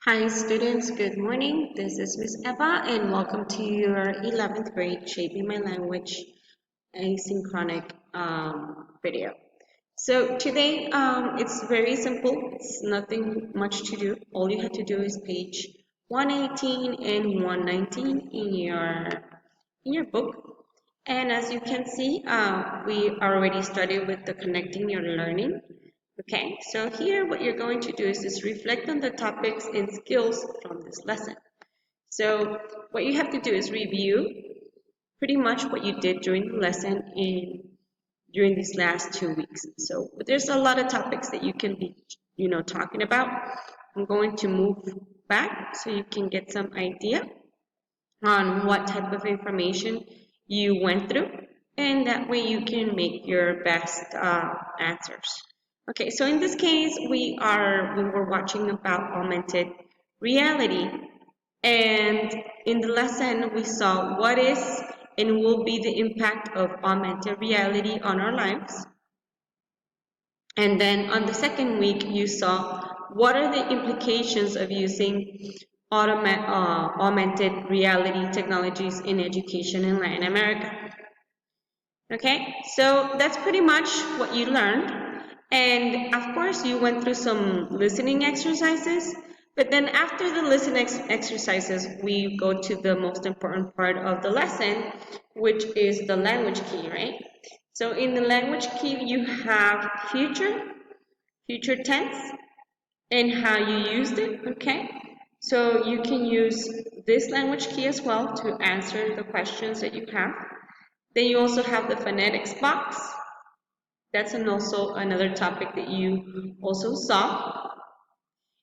Hi students, good morning. This is Miss Eva and welcome to your 11th grade Shaping My Language asynchronous video. So today it's very simple. It's nothing much to do. All you have to do is page 118 and 119 in your book. And as you can see, we already started with the connecting your learning. Okay, so here what you're going to do is just reflect on the topics and skills from this lesson. So what you have to do is review pretty much what you did during the lesson during these last 2 weeks. So there's a lot of topics that you can be, talking about. I'm going to move back so you can get some idea on what type of information you went through, and that way you can make your best answers. Okay, so in this case, we were watching about augmented reality, and in the lesson we saw what is and will be the impact of augmented reality on our lives. And then on the second week, you saw what are the implications of using augmented reality technologies in education in Latin America. Okay, so that's pretty much what you learned. And of course, you went through some listening exercises. But then after the listening exercises, we go to the most important part of the lesson, which is the language key, right? So in the language key, you have future tense, and how you used it, okay? So you can use this language key as well to answer the questions that you have. Then you also have the phonetics box. That's also another topic that you also saw.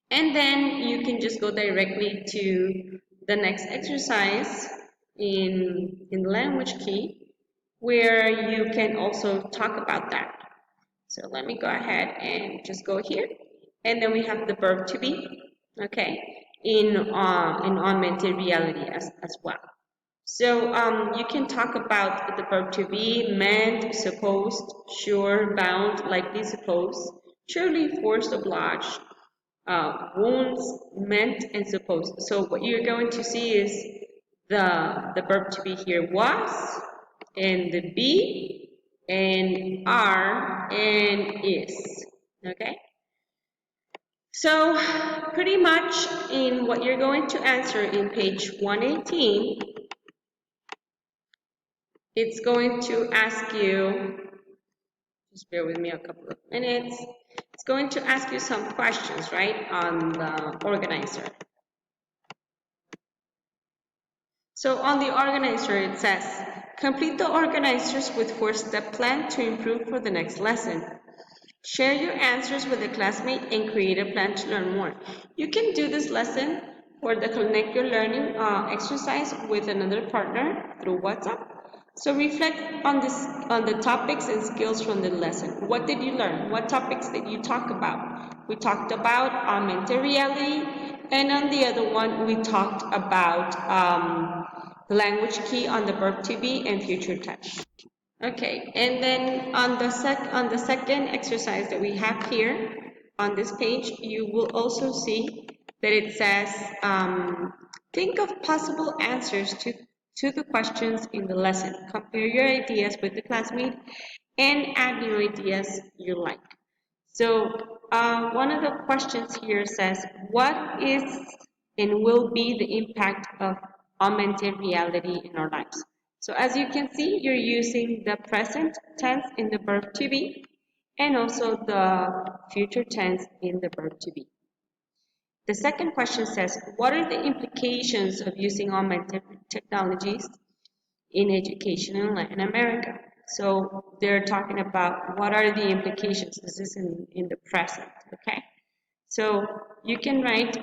And then you can just go directly to the next exercise in the language key, where you can also talk about that. So let me go ahead and just go here. And then we have the verb to be, okay, in augmented reality as well. So you can talk about the verb to be, meant, supposed, sure, bound, likely, supposed, surely, forced, obliged, wounds, meant, and supposed. So what you're going to see is the verb to be here was, and the be, and are, and is. Okay? So pretty much in what you're going to answer in page 118, it's going to ask you, just bear with me a couple of minutes, it's going to ask you some questions, right, on the organizer. So on the organizer, it says, complete the organizers with 4-step plan to improve for the next lesson. Share your answers with a classmate and create a plan to learn more. You can do this lesson or the Connect Your Learning exercise with another partner through WhatsApp. So reflect on the topics and skills from the lesson. What did you learn? What topics did you talk about? We talked about augmented reality, and on the other one, we talked about language key on the verb to be and future tense. Okay, and then on the second exercise that we have here on this page, you will also see that it says, think of possible answers to the questions in the lesson. Compare your ideas with the classmate and add new ideas you like. So one of the questions here says, what is and will be the impact of augmented reality in our lives? So as you can see, you're using the present tense in the verb to be and also the future tense in the verb to be. The second question says, what are the implications of using augmented technologies in education in Latin America? So they're talking about what are the implications. This is in the present, okay? So you can write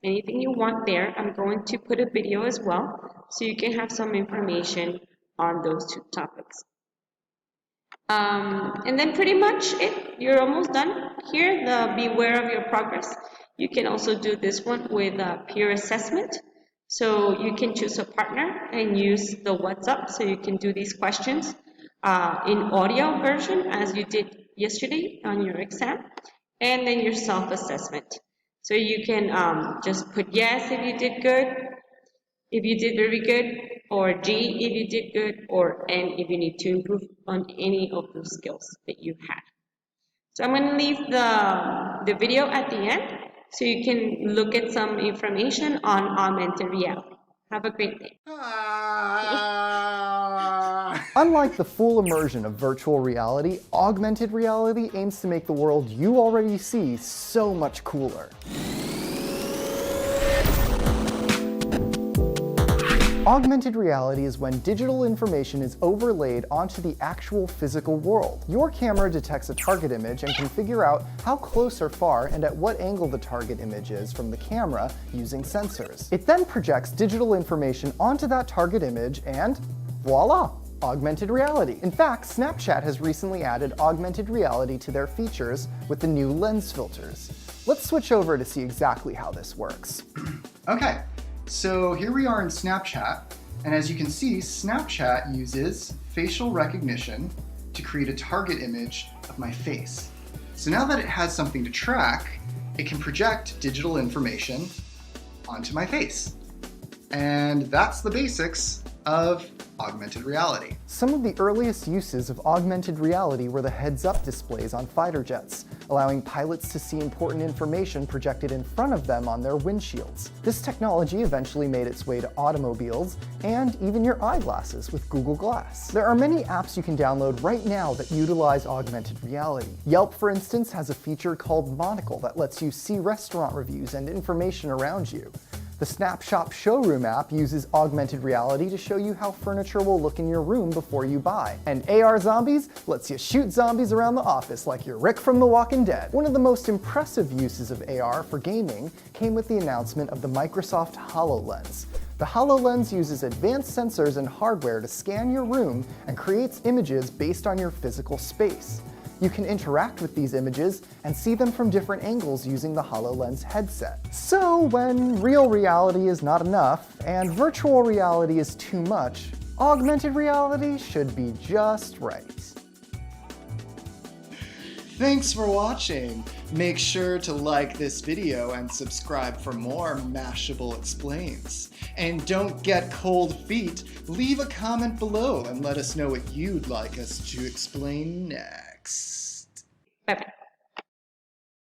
anything you want there. I'm going to put a video as well, so you can have some information on those two topics. And then pretty much you're almost done. Here, the beware of your progress. You can also do this one with peer assessment. So you can choose a partner and use the WhatsApp so you can do these questions in audio version as you did yesterday on your exam, and then your self-assessment. So you can just put yes if you did good, if you did very good, or G if you did good, or N if you need to improve on any of those skills that you had. So I'm going to leave the video at the end so you can look at some information on augmented reality. Have a great day. Unlike the full immersion of virtual reality, augmented reality aims to make the world you already see so much cooler. Augmented reality is when digital information is overlaid onto the actual physical world. Your camera detects a target image and can figure out how close or far and at what angle the target image is from the camera using sensors. It then projects digital information onto that target image and voila! Augmented reality. In fact, Snapchat has recently added augmented reality to their features with the new lens filters. Let's switch over to see exactly how this works. Okay, so here we are in Snapchat, and as you can see, Snapchat uses facial recognition to create a target image of my face. So now that it has something to track, it can project digital information onto my face. And that's the basics of augmented reality. Some of the earliest uses of augmented reality were the heads-up displays on fighter jets, allowing pilots to see important information projected in front of them on their windshields. This technology eventually made its way to automobiles and even your eyeglasses with Google Glass. There are many apps you can download right now that utilize augmented reality. Yelp, for instance, has a feature called Monocle that lets you see restaurant reviews and information around you. The Snapshot Showroom app uses augmented reality to show you how furniture will look in your room before you buy. And AR Zombies lets you shoot zombies around the office like you're Rick from The Walking Dead. One of the most impressive uses of AR for gaming came with the announcement of the Microsoft HoloLens. The HoloLens uses advanced sensors and hardware to scan your room and creates images based on your physical space. You can interact with these images and see them from different angles using the HoloLens headset. So when real reality is not enough and virtual reality is too much, augmented reality should be just right. Thanks for watching. Make sure to like this video and subscribe for more Mashable Explains. And don't get cold feet. Leave a comment below and let us know what you'd like us to explain next. Bye-bye.